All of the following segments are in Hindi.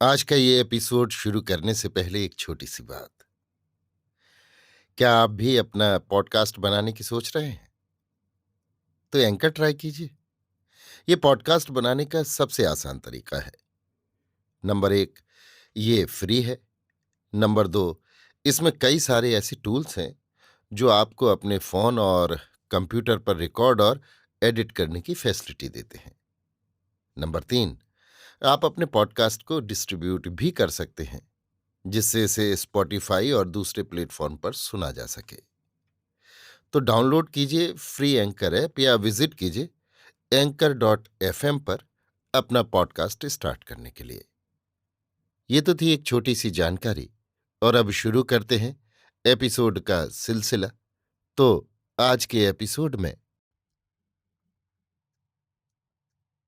आज का ये एपिसोड शुरू करने से पहले एक छोटी सी बात। क्या आप भी अपना पॉडकास्ट बनाने की सोच रहे हैं? तो एंकर ट्राई कीजिए। ये पॉडकास्ट बनाने का सबसे आसान तरीका है। नंबर एक, ये फ्री है। नंबर दो, इसमें कई सारे ऐसे टूल्स हैं जो आपको अपने फोन और कंप्यूटर पर रिकॉर्ड और एडिट करने की फैसिलिटी देते हैं। नंबर तीन, आप अपने पॉडकास्ट को डिस्ट्रीब्यूट भी कर सकते हैं, जिससे इसे स्पॉटिफाई और दूसरे प्लेटफॉर्म पर सुना जा सके। तो डाउनलोड कीजिए फ्री एंकर ऐप या विजिट कीजिए anchor.fm पर अपना पॉडकास्ट स्टार्ट करने के लिए। ये तो थी एक छोटी सी जानकारी, और अब शुरू करते हैं एपिसोड का सिलसिला। तो आज के एपिसोड में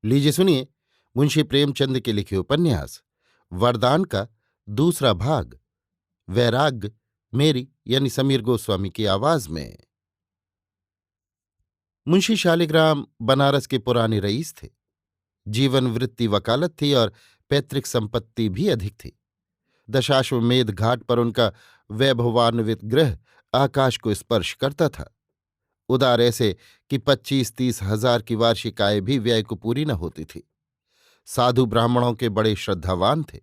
लीजिए सुनिए मुंशी प्रेमचंद के लिखे उपन्यास वरदान का दूसरा भाग, वैराग्य, मेरी यानी समीर गोस्वामी की आवाज में। मुंशी शालिग्राम बनारस के पुराने रईस थे। जीवन वृत्ति वकालत थी और पैतृक संपत्ति भी अधिक थी। दशाश्वमेध घाट पर उनका वैभवान्वित गृह आकाश को स्पर्श करता था। उदार ऐसे कि 25-30 हजार की वार्षिक आय भी व्यय को पूरी न होती थी। साधु ब्राह्मणों के बड़े श्रद्धावान थे।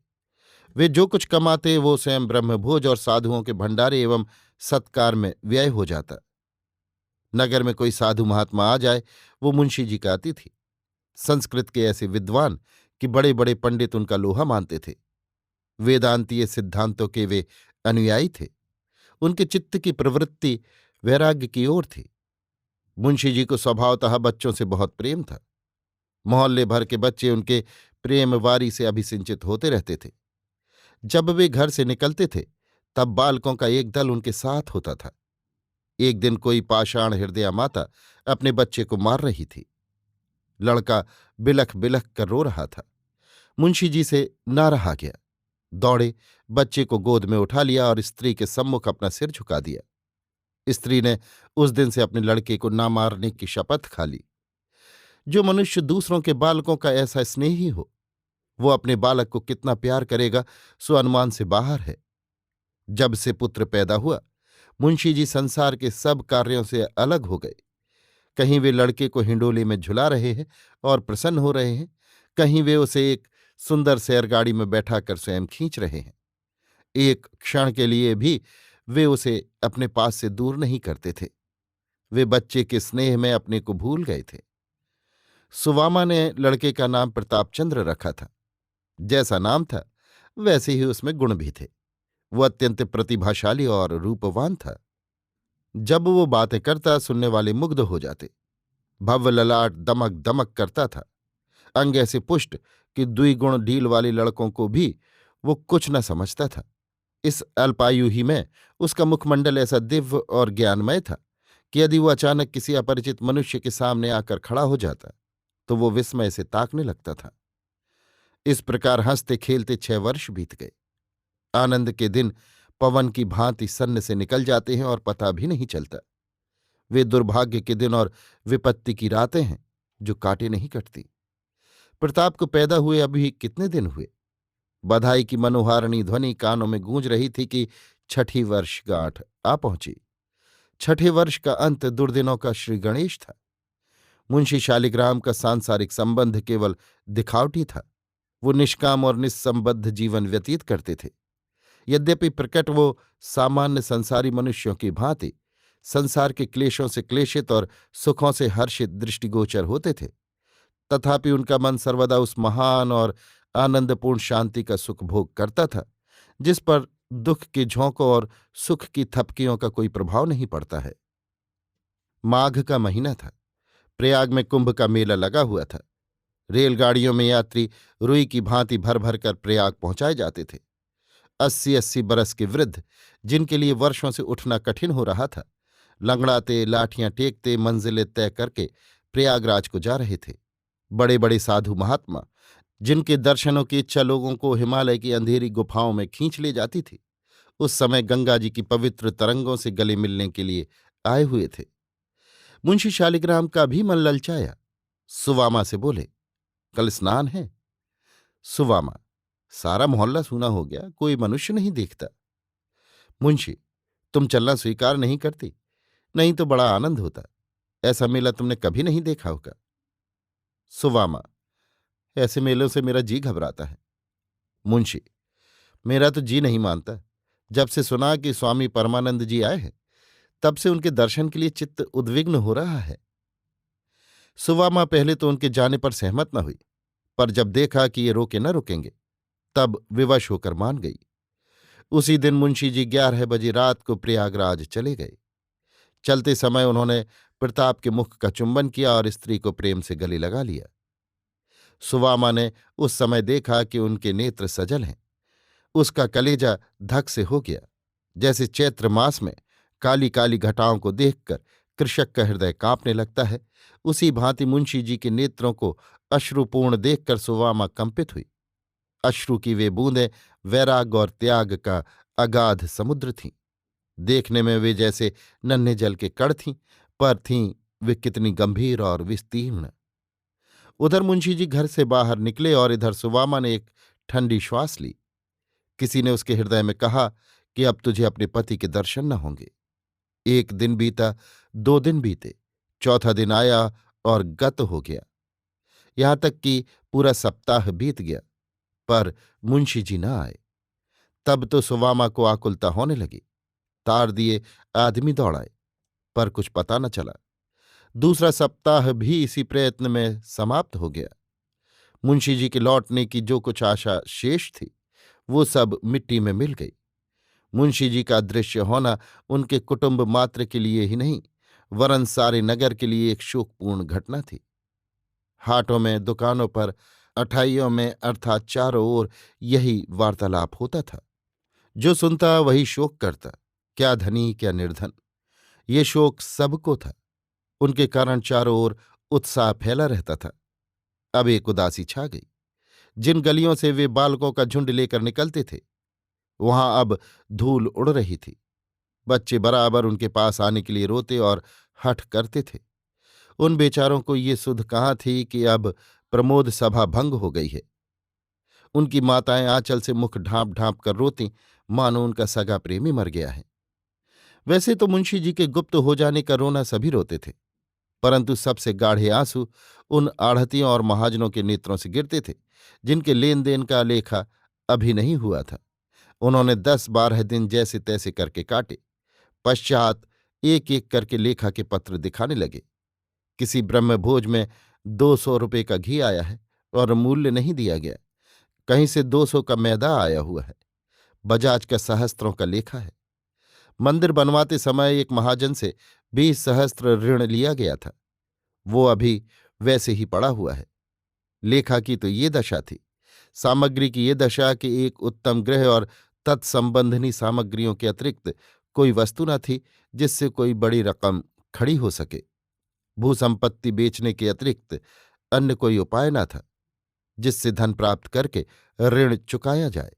वे जो कुछ कमाते वो स्वयं ब्रह्मभोज और साधुओं के भंडारे एवं सत्कार में व्यय हो जाता। नगर में कोई साधु महात्मा आ जाए, वो मुंशी जी का अतिथि थी। संस्कृत के ऐसे विद्वान कि बड़े बड़े पंडित उनका लोहा मानते थे। वेदांतीय सिद्धांतों के वे अनुयायी थे। उनके चित्त की प्रवृत्ति वैराग्य की ओर थी। मुंशी जी को स्वभावतः बच्चों से बहुत प्रेम था। मोहल्ले भर के बच्चे उनके प्रेम वारी से अभिसिंचित होते रहते थे। जब वे घर से निकलते थे तब बालकों का एक दल उनके साथ होता था। एक दिन कोई पाषाण हृदया माता अपने बच्चे को मार रही थी। लड़का बिलख बिलख कर रो रहा था। मुंशी जी से ना रहा गया। दौड़े, बच्चे को गोद में उठा लिया और स्त्री के सम्मुख अपना सिर झुका दिया। स्त्री ने उस दिन से अपने लड़के को ना मारने की शपथ खा ली। जो मनुष्य दूसरों के बालकों का ऐसा स्नेही हो, वो अपने बालक को कितना प्यार करेगा, सो अनुमान से बाहर है। जब से पुत्र पैदा हुआ, मुंशी जी संसार के सब कार्यों से अलग हो गए। कहीं वे लड़के को हिंडोले में झुला रहे हैं और प्रसन्न हो रहे हैं, कहीं वे उसे एक सुंदर सैरगाड़ी में बैठाकर स्वयं खींच रहे हैं। एक क्षण के लिए भी वे उसे अपने पास से दूर नहीं करते थे। वे बच्चे के स्नेह में अपने को भूल गए थे। सुवामा ने लड़के का नाम प्रतापचंद्र रखा था। जैसा नाम था वैसे ही उसमें गुण भी थे। वो अत्यंत प्रतिभाशाली और रूपवान था। जब वो बातें करता सुनने वाले मुग्ध हो जाते। भव्य ललाट दमक दमक करता था। अंग ऐसे पुष्ट कि द्विगुण ढील वाले लड़कों को भी वो कुछ न समझता था। इस अल्पायु ही में उसका मुखमंडल ऐसा दिव्य और ज्ञानमय था कि यदि वो अचानक किसी अपरिचित मनुष्य के सामने आकर खड़ा हो जाता तो वो विस्मय से ताकने लगता था। इस प्रकार हंसते खेलते 6 वर्ष बीत गए। आनंद के दिन पवन की भांति सन्न से निकल जाते हैं और पता भी नहीं चलता। वे दुर्भाग्य के दिन और विपत्ति की रातें हैं जो काटे नहीं कटती। प्रताप को पैदा हुए अभी कितने दिन हुए। बधाई की मनोहारिणी ध्वनि कानों में गूंज रही थी कि 6ठी वर्षगांठ आ पहुंची। 6ठे वर्ष का अंत दुर्दिनों का श्री गणेश था। मुंशी शालिग्राम का सांसारिक संबंध केवल दिखावटी था। वो निष्काम और निस्संबद्ध जीवन व्यतीत करते थे। यद्यपि प्रकट वो सामान्य संसारी मनुष्यों की भांति संसार के क्लेशों से क्लेशित और सुखों से हर्षित दृष्टिगोचर होते थे, तथापि उनका मन सर्वदा उस महान और आनंदपूर्ण शांति का सुख भोग करता था जिस पर दुख के झोंकों और सुख की थपकियों का कोई प्रभाव नहीं पड़ता है। माघ का महीना था। प्रयाग में कुंभ का मेला लगा हुआ था। रेलगाड़ियों में यात्री रुई की भांति भर भर कर प्रयाग पहुंचाए जाते थे। 80-80 बरस के वृद्ध, जिनके लिए वर्षों से उठना कठिन हो रहा था, लंगड़ाते लाठियां टेकते मंजिलें तय करके प्रयागराज को जा रहे थे। बड़े बड़े साधु महात्मा, जिनके दर्शनों की इच्छा लोगों को हिमालय की अंधेरी गुफाओं में खींच ले जाती थी, उस समय गंगा जी की पवित्र तरंगों से गले मिलने के लिए आए हुए थे। मुंशी शालिग्राम का भी मन ललचाया। सुवामा से बोले, कल स्नान है? सुवामा, सारा मोहल्ला सूना हो गया, कोई मनुष्य नहीं देखता। मुंशी, तुम चलना स्वीकार नहीं करती? नहीं तो बड़ा आनंद होता। ऐसा मेला तुमने कभी नहीं देखा होगा। सुवामा, ऐसे मेलों से मेरा जी घबराता है। मुंशी, मेरा तो जी नहीं मानता। जब से सुना कि स्वामी परमानंद जी आए हैं, तब से उनके दर्शन के लिए चित्त उद्विग्न हो रहा है। सुवामा पहले तो उनके जाने पर सहमत न हुई, पर जब देखा कि ये रोके न रुकेंगे, तब विवश होकर मान गई। उसी दिन मुंशी जी 11 बजे रात को प्रयागराज चले गए। चलते समय उन्होंने प्रताप के मुख का चुंबन किया और स्त्री को प्रेम से गले लगा लिया। सुवामा ने उस समय देखा कि उनके नेत्र सजल हैं। उसका कलेजा धक से हो गया। जैसे चैत्र मास में काली काली घटाओं को देखकर कृषक का हृदय कांपने लगता है, उसी भांति मुंशी जी के नेत्रों को अश्रुपूर्ण देखकर सुवामा कंपित हुई। अश्रु की वे बूंदें वैराग और त्याग का अगाध समुद्र थीं। देखने में वे जैसे नन्हे जल के कण थीं, पर थीं वे कितनी गंभीर और विस्तीर्ण। उधर मुंशी जी घर से बाहर निकले और इधर सुवामा ने एक ठंडी श्वास ली। किसी ने उसके हृदय में कहा कि अब तुझे अपने पति के दर्शन न होंगे। एक दिन बीता, 2 दिन बीते, चौथा दिन आया और गत हो गया। यहां तक कि पूरा सप्ताह बीत गया, पर मुंशी जी न आए। तब तो सुवामा को आकुलता होने लगी। तार दिए आदमी दौड़ाए, पर कुछ पता न चला। दूसरा सप्ताह भी इसी प्रयत्न में समाप्त हो गया। मुंशी जी के लौटने की जो कुछ आशा शेष थी, वो सब मिट्टी में मिल गई। मुंशी जी का अदृश्य होना उनके कुटुंब मात्र के लिए ही नहीं, वरन सारे नगर के लिए एक शोकपूर्ण घटना थी। हाटों में, दुकानों पर, अठाइयों में, अर्थात चारों ओर यही वार्तालाप होता था। जो सुनता वही शोक करता, क्या धनी क्या निर्धन। ये शोक सबको था। उनके कारण चारों ओर उत्साह फैला रहता था। अब एक उदासी छा गई। जिन गलियों से वे बालकों का झुंड लेकर निकलते थे, वहां अब धूल उड़ रही थी। बच्चे बराबर उनके पास आने के लिए रोते और हठ करते थे। उन बेचारों को ये सुध कहाँ थी कि अब प्रमोद सभा भंग हो गई है। उनकी माताएं आंचल से मुख ढांप ढांप कर रोतीं, मानो उनका सगा प्रेमी मर गया है। वैसे तो मुंशी जी के गुप्त हो जाने का रोना सभी रोते थे, परंतु सबसे गाढ़े आंसू उन आढ़तियों और महाजनों के नेत्रों से गिरते थे, जिनके लेन देन का लेखा अभी नहीं हुआ था। उन्होंने 10-12 दिन जैसे तैसे करके काटे। पश्चात एक एक करके लेखा के पत्र दिखाने लगे। किसी ब्रह्मभोज में 200 रुपये का घी आया है और मूल्य नहीं दिया गया। कहीं से 200 का मैदा आया हुआ है। बजाज का सहस्त्रों का लेखा है। मंदिर बनवाते समय एक महाजन से 20 सहस्त्र ऋण लिया गया था, वो अभी वैसे ही पड़ा हुआ है। लेखा की तो ये दशा थी। सामग्री की ये दशा कि एक उत्तम गृह और तत्संबंधिनी सामग्रियों के अतिरिक्त कोई वस्तु न थी जिससे कोई बड़ी रकम खड़ी हो सके। भूसंपत्ति बेचने के अतिरिक्त अन्य कोई उपाय न था जिससे धन प्राप्त करके ऋण चुकाया जाए।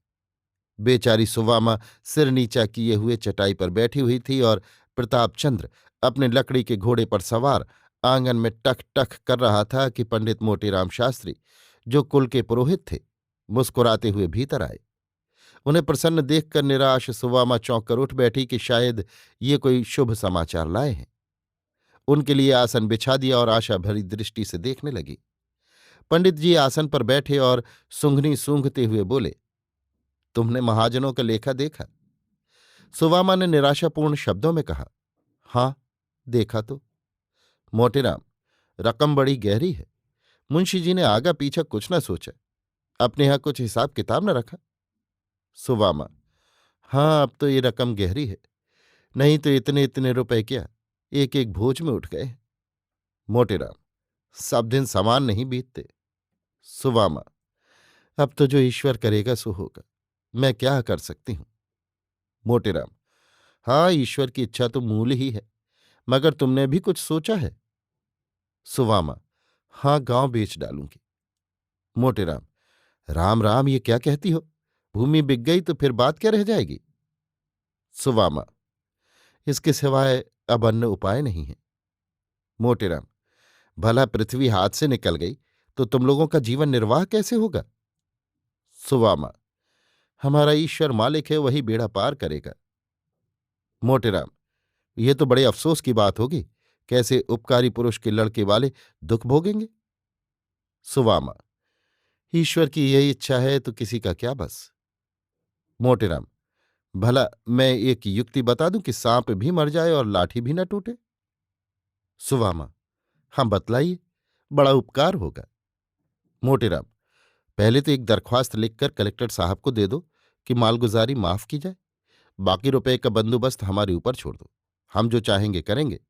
बेचारी सुवामा सिर नीचा किए हुए चटाई पर बैठी हुई थी और प्रतापचंद्र अपने लकड़ी के घोड़े पर सवार आंगन में टक टक कर रहा था कि पंडित मोतीराम शास्त्री, जो कुल के पुरोहित थे, मुस्कुराते हुए भीतर आए। उन्हें प्रसन्न देखकर निराश सुवामा चौंक कर उठ बैठी कि शायद ये कोई शुभ समाचार लाए हैं। उनके लिए आसन बिछा दिया और आशा भरी दृष्टि से देखने लगी। पंडित जी आसन पर बैठे और सूंघनी सूंघते हुए बोले, तुमने महाजनों का लेखा देखा? सुवामा ने निराशापूर्ण शब्दों में कहा, हां, देखा तो। मोटेराम, रकम बड़ी गहरी है। मुंशी जी ने आगा पीछा कुछ न सोचा, अपने यहां कुछ हिसाब किताब न रखा। सुवामा, हाँ, अब तो ये रकम गहरी है, नहीं तो इतने इतने रुपए क्या एक एक भोज में उठ गए। मोटेराम, सब दिन समान नहीं बीतते। सुवामा, अब तो जो ईश्वर करेगा सो होगा, मैं क्या कर सकती हूं। मोटेराम, हाँ, ईश्वर की इच्छा तो मूल ही है, मगर तुमने भी कुछ सोचा है? सुवामा, हाँ, गांव बेच डालूंगी। मोटेराम, राम राम, ये क्या कहती हो? भूमि बिक गई तो फिर बात क्या रह जाएगी? सुवामा, इसके सिवाय अब अन्य उपाय नहीं है। मोटेराम, भला पृथ्वी हाथ से निकल गई तो तुम लोगों का जीवन निर्वाह कैसे होगा? सुवामा, हमारा ईश्वर मालिक है, वही बेड़ा पार करेगा। मोटेराम, ये तो बड़े अफसोस की बात होगी। कैसे उपकारी पुरुष के लड़के वाले दुख भोगेंगे। सुवामा, ईश्वर की यही इच्छा है तो किसी का क्या बस। मोटेराम, भला मैं एक युक्ति बता दूं कि सांप भी मर जाए और लाठी भी न टूटे। सुवामा, हाँ बतलाइए, बड़ा उपकार होगा। मोटेराम, पहले तो एक दरख्वास्त लिखकर कलेक्टर साहब को दे दो कि मालगुजारी माफ की जाए। बाकी रुपए का बंदोबस्त हमारे ऊपर छोड़ दो। हम जो चाहेंगे करेंगे,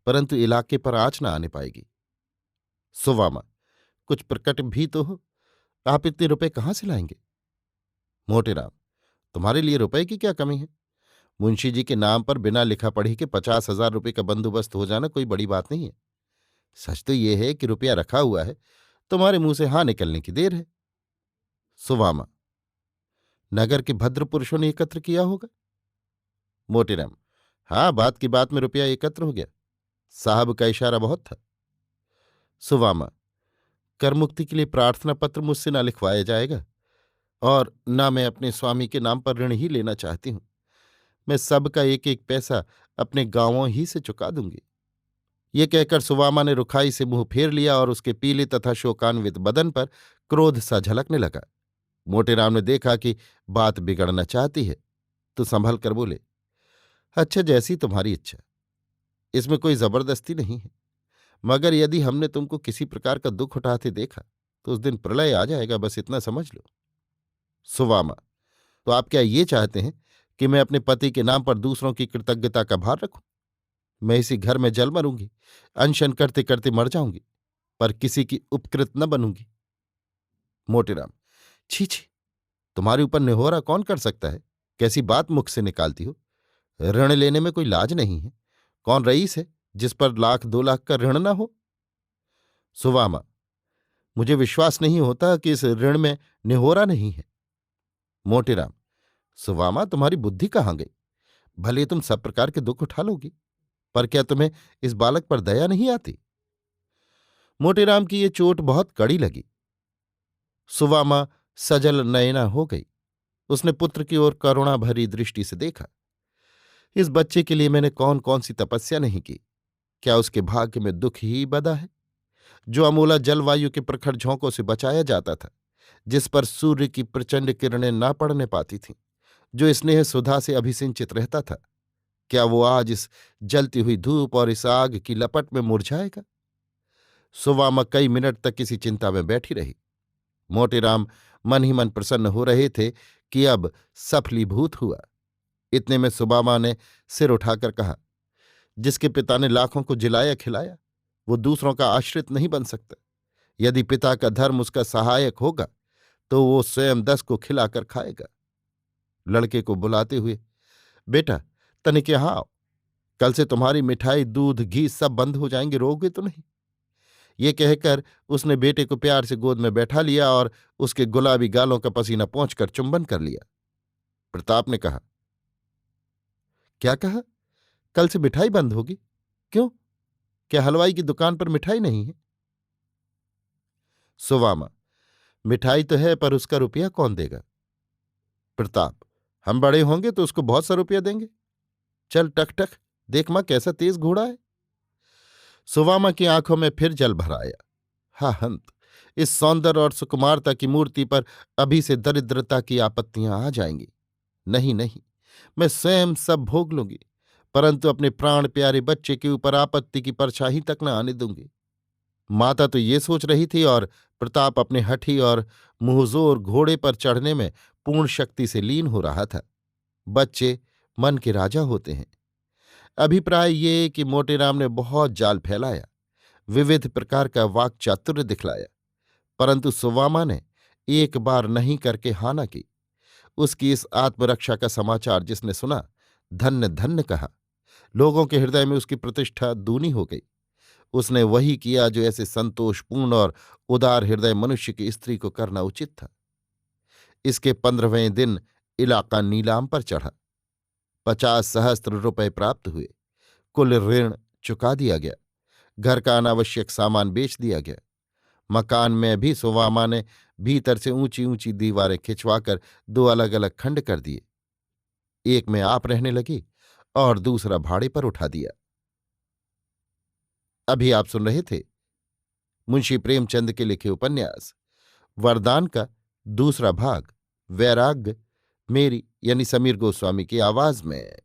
परंतु इलाके पर आंच न आने पाएगी। सुवामा, कुछ प्रकट भी तो हो। आप इतने रुपए कहाँ से लाएंगे। मोटेराम, तुम्हारे लिए रुपए की क्या कमी है। मुंशी जी के नाम पर बिना लिखा पढ़ी के 50,000 रुपये का बंदोबस्त हो जाना कोई बड़ी बात नहीं है। सच तो यह है कि रुपया रखा हुआ है, तुम्हारे मुंह से हाँ निकलने की देर है। सुवामा, नगर के भद्र पुरुषों ने एकत्र किया होगा। मोटेराम, हाँ, बात की बात में रुपया एकत्र हो गया। साहब का इशारा बहुत था। सुवामा, कर मुक्ति के लिए प्रार्थना पत्र मुझसे ना लिखवाया जाएगा, और ना मैं अपने स्वामी के नाम पर ऋण ही लेना चाहती हूं। मैं सबका एक एक पैसा अपने गांवों ही से चुका दूंगी। ये कहकर सुवामा ने रुखाई से मुंह फेर लिया और उसके पीले तथा शोकान्वित बदन पर क्रोध सा झलकने लगा। मोटेराम ने देखा कि बात बिगड़ना चाहती है, तो संभल कर बोले, अच्छा, जैसी तुम्हारी इच्छा। इसमें कोई जबरदस्ती नहीं है, मगर यदि हमने तुमको किसी प्रकार का दुख उठाते देखा तो उस दिन प्रलय आ जाएगा, बस इतना समझ लो। सुवामा, तो आप क्या ये चाहते हैं कि मैं अपने पति के नाम पर दूसरों की कृतज्ञता का भार रखूं। मैं इसी घर में जल मरूंगी, अनशन करते करते मर जाऊंगी, पर किसी की उपकृत न बनूंगी। मोटेराम, छी छी, तुम्हारे ऊपर निहोरा कौन कर सकता है। कैसी बात मुख से निकालती हो। ऋण लेने में कोई लाज नहीं है। कौन रईस है जिस पर 1,00,000-2,00,000 का ऋण ना हो। सुवामा, मुझे विश्वास नहीं होता कि इस ऋण में निहोरा नहीं है। मोटेराम, सुवामा, तुम्हारी बुद्धि कहाँ गई। भले तुम सब प्रकार के दुख उठा लोगी, पर क्या तुम्हें इस बालक पर दया नहीं आती। मोटेराम की ये चोट बहुत कड़ी लगी। सुवामा सजल नयना हो गई। उसने पुत्र की ओर करुणा भरी दृष्टि से देखा। इस बच्चे के लिए मैंने कौन कौन सी तपस्या नहीं की। क्या उसके भाग्य में दुख ही बदा है। जो अमूला जलवायु के प्रखर झोंकों से बचाया जाता था, जिस पर सूर्य की प्रचंड किरणें ना पड़ने पाती थीं, जो स्नेह सुधा से अभिसिंचित रहता था, क्या वो आज इस जलती हुई धूप और इस आग की लपट में मुरझाएगा। सुवामा कई मिनट तक किसी चिंता में बैठी रही। मोटेराम मन ही मन प्रसन्न हो रहे थे कि अब सफलीभूत हुआ। इतने में सुबामा ने सिर उठाकर कहा, जिसके पिता ने लाखों को जिलाया खिलाया, वो दूसरों का आश्रित नहीं बन सकता। यदि पिता का धर्म उसका सहायक होगा तो वो स्वयं 10 को खिलाकर खाएगा। लड़के को बुलाते हुए, बेटा, तनिक यहां आओ। कल से तुम्हारी मिठाई, दूध, घी सब बंद हो जाएंगे, रोगे तो नहीं। ये कहकर उसने बेटे को प्यार से गोद में बैठा लिया और उसके गुलाबी गालों का पसीना पोंछकर चुंबन कर लिया। प्रताप ने कहा, क्या कहा। कल से मिठाई बंद होगी। क्यों, क्या हलवाई की दुकान पर मिठाई नहीं है। सुवामा, मिठाई तो है, पर उसका रुपया कौन देगा। प्रताप, हम बड़े होंगे तो उसको बहुत सा रुपया देंगे। चल टक टक, देख मां कैसा तेज घोड़ा है। सुवामा की आंखों में फिर जल भर आया। हा हंत, इस सौंदर्य और सुकुमारता की मूर्ति पर अभी से दरिद्रता की आपत्तियां आ जाएंगी। नहीं नहीं, मैं स्वयं सब भोग लूंगी, परंतु अपने प्राण प्यारे बच्चे के ऊपर आपत्ति की परछाई तक न आने दूंगी। माता तो ये सोच रही थी, और प्रताप अपने हठी और मुंहजोर घोड़े पर चढ़ने में पूर्ण शक्ति से लीन हो रहा था। बच्चे मन के राजा होते हैं। अभिप्राय ये कि मोटेराम ने बहुत जाल फैलाया, विविध प्रकार का वाक् चातुर्य दिखलाया, परंतु सुवामा ने एक बार नहीं करके हाँ न की। उसकी इस आत्मरक्षा का समाचार जिसने सुना, धन्य धन्य कहा। लोगों के हृदय में उसकी प्रतिष्ठा दूनी हो गई। उसने वही किया जो ऐसे संतोषपूर्ण और उदार हृदय मनुष्य की स्त्री को करना उचित था। इसके 15वें दिन इलाका नीलाम पर चढ़ा। 50,000 रुपये प्राप्त हुए। कुल ऋण चुका दिया गया। घर का अनावश्यक सामान बेच दिया गया। मकान में भी सुवामा ने भीतर से ऊंची ऊंची दीवारें खिंचवाकर दो अलग अलग खंड कर दिए। एक में आप रहने लगी और दूसरा भाड़े पर उठा दिया। अभी आप सुन रहे थे मुंशी प्रेमचंद के लिखे उपन्यास वरदान का दूसरा भाग, वैराग्य, मेरी यानी समीर गोस्वामी की आवाज में।